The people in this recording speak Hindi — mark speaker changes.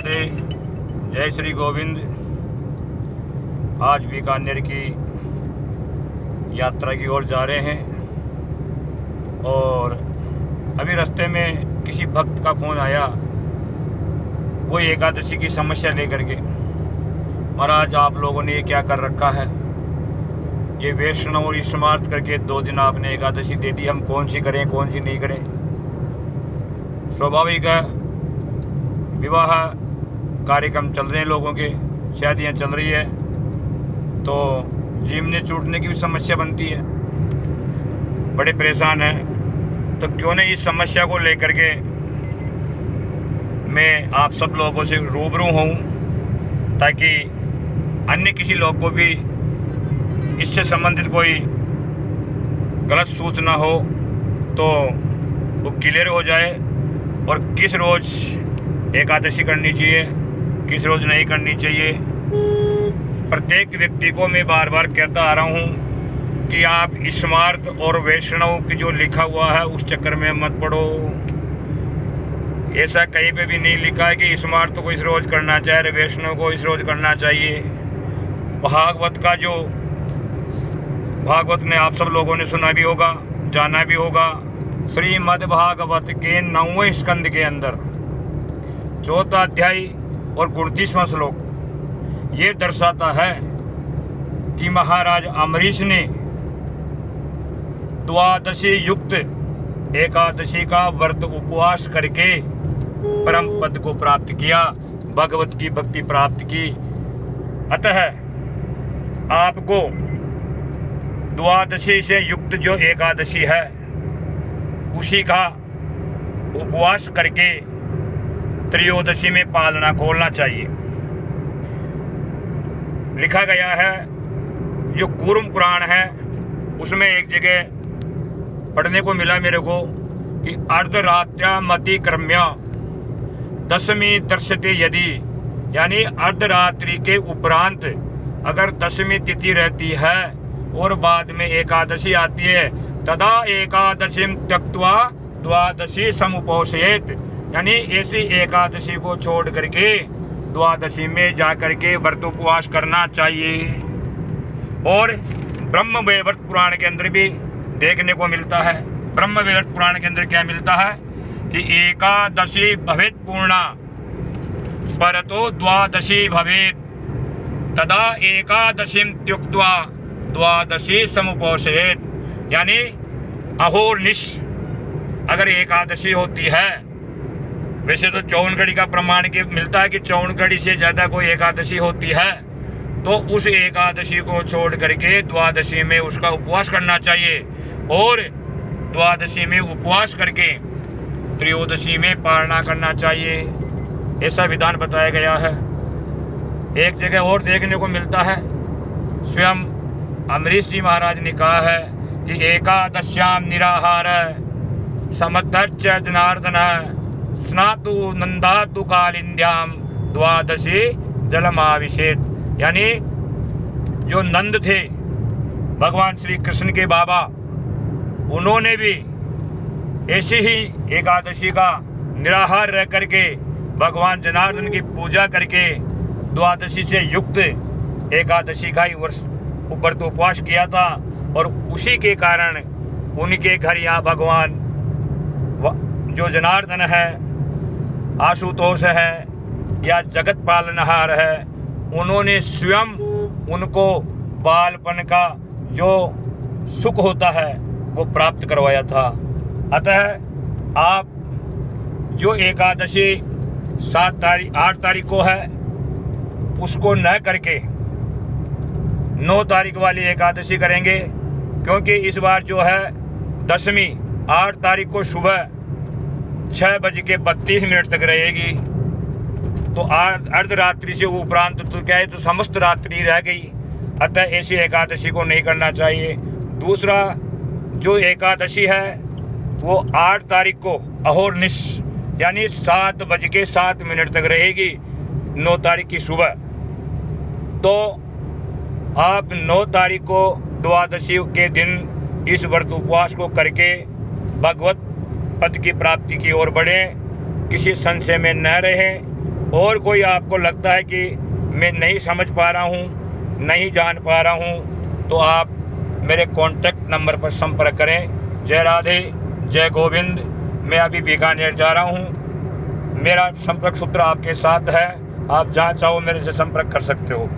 Speaker 1: राधे। जय श्री गोविंद। आज बीकानेर की यात्रा की ओर जा रहे हैं और अभी रास्ते में किसी भक्त का फ़ोन आया, वो एकादशी की समस्या लेकर के। महाराज, आप लोगों ने ये क्या कर रखा है? ये वैष्णव और स्मार्ट करके 2 दिन आपने एकादशी दे दी, हम कौन सी करें कौन सी नहीं करें। स्वाभाविक है, विवाह कार्यक्रम चल रहे हैं, लोगों के शादियां चल रही है, तो जीवने छूटने की भी समस्या बनती है, बड़े परेशान हैं। तो क्यों नहीं इस समस्या को लेकर के मैं आप सब लोगों से रूबरू हूँ, ताकि अन्य किसी लोग को भी इससे संबंधित कोई गलत सूचना हो तो वो क्लियर हो जाए, और किस रोज़ एकादशी करनी चाहिए, किस रोज़ नहीं करनी चाहिए। प्रत्येक व्यक्ति को मैं बार बार कहता आ रहा हूँ कि आप स्मार्त और वैष्णव की जो लिखा हुआ है उस चक्कर में मत पड़ो। ऐसा कहीं पे भी नहीं लिखा है कि स्मार्त को इस रोज़ करना चाहिए, वैष्णव को इस रोज़ करना चाहिए। भागवत ने आप सब लोगों ने सुना भी होगा, जाना भी होगा। श्रीमद् भागवत के 9वें स्कंद के अंदर 4था अध्याय और 29वां श्लोक ये दर्शाता है कि महाराज अम्बरीश ने द्वादशी युक्त एकादशी का व्रत उपवास करके परम पद को प्राप्त किया, भगवत की भक्ति प्राप्त की। अतः आपको द्वादशी से युक्त जो एकादशी है उसी का उपवास करके त्रयोदशी में पालना खोलना चाहिए। लिखा गया है, जो कूर्म पुराण है उसमें एक जगह पढ़ने को मिला मेरे को कि अर्धरात्यामति क्रम्य दशमी दर्शते यदि, यानी अर्धरात्रि के उपरांत अगर दशमी तिथि रहती है और बाद में एकादशी आती है, तदा एकादशीम त्यक्त्वा द्वादशी समुपोषयेत, यानी ऐसी एकादशी को छोड़ करके द्वादशी में जा करके व्रत उपवास करना चाहिए। और ब्रह्म वैवर्त पुराण के अंदर भी देखने को मिलता है। ब्रह्म वैवर्त पुराण के अंदर क्या मिलता है कि एकादशी भवेत पूर्णा परतो द्वादशी भवेत, तदा एकादशीम त्यक्त्वा द्वादशी समुपोषयेत, यानी अहोर्निश अगर एकादशी होती है, वैसे तो 54 घड़ी का प्रमाण के मिलता है कि 54 घड़ी से ज़्यादा कोई एकादशी होती है तो उस एकादशी को छोड़ करके द्वादशी में उसका उपवास करना चाहिए, और द्वादशी में उपवास करके त्रयोदशी में पालना करना चाहिए। ऐसा विधान बताया गया है। एक जगह और देखने को मिलता है, स्वयं अम्बरीश जी महाराज ने कहा है कि एकादश्याम निराहार समदर्च जनार्दन स्नातु नंदातु कालिंद्याम द्वादशी जलमाभिषेक, यानी जो नंद थे भगवान श्री कृष्ण के बाबा, उन्होंने भी ऐसी ही एकादशी का निराहार रह करके भगवान जनार्दन की पूजा करके द्वादशी से युक्त एकादशी का ही व्रत उपवास किया था, और उसी के कारण उनके घर यहाँ भगवान जो जनार्दन है, आशुतोष है या जगत पालनहार है, उन्होंने स्वयं उनको बालपन का जो सुख होता है वो प्राप्त करवाया था। अतः आप जो एकादशी 8 तारीख को है उसको न करके 9 तारीख वाली एकादशी करेंगे, क्योंकि इस बार जो है दशमी 8 तारीख को सुबह 6:32 तक रहेगी, तो अर्धरात्रि से उपरांत तो क्या है, तो समस्त रात्रि रह गई। अतः ऐसी एकादशी को नहीं करना चाहिए। दूसरा, जो एकादशी है वो 8 तारीख को अहोर्निश यानी 7:07 तक रहेगी, 9 तारीख की सुबह। तो आप 9 तारीख को द्वादशी के दिन इस व्रत उपवास को करके भगवत पद की प्राप्ति की ओर बढ़ें, किसी संशय में न रहें। और कोई आपको लगता है कि मैं नहीं समझ पा रहा हूँ, नहीं जान पा रहा हूँ, तो आप मेरे कॉन्टैक्ट नंबर पर संपर्क करें। जय राधे, जय गोविंद। मैं अभी बीकानेर जा रहा हूँ। मेरा संपर्क सूत्र आपके साथ है, आप जहाँ चाहो मेरे से संपर्क कर सकते हो।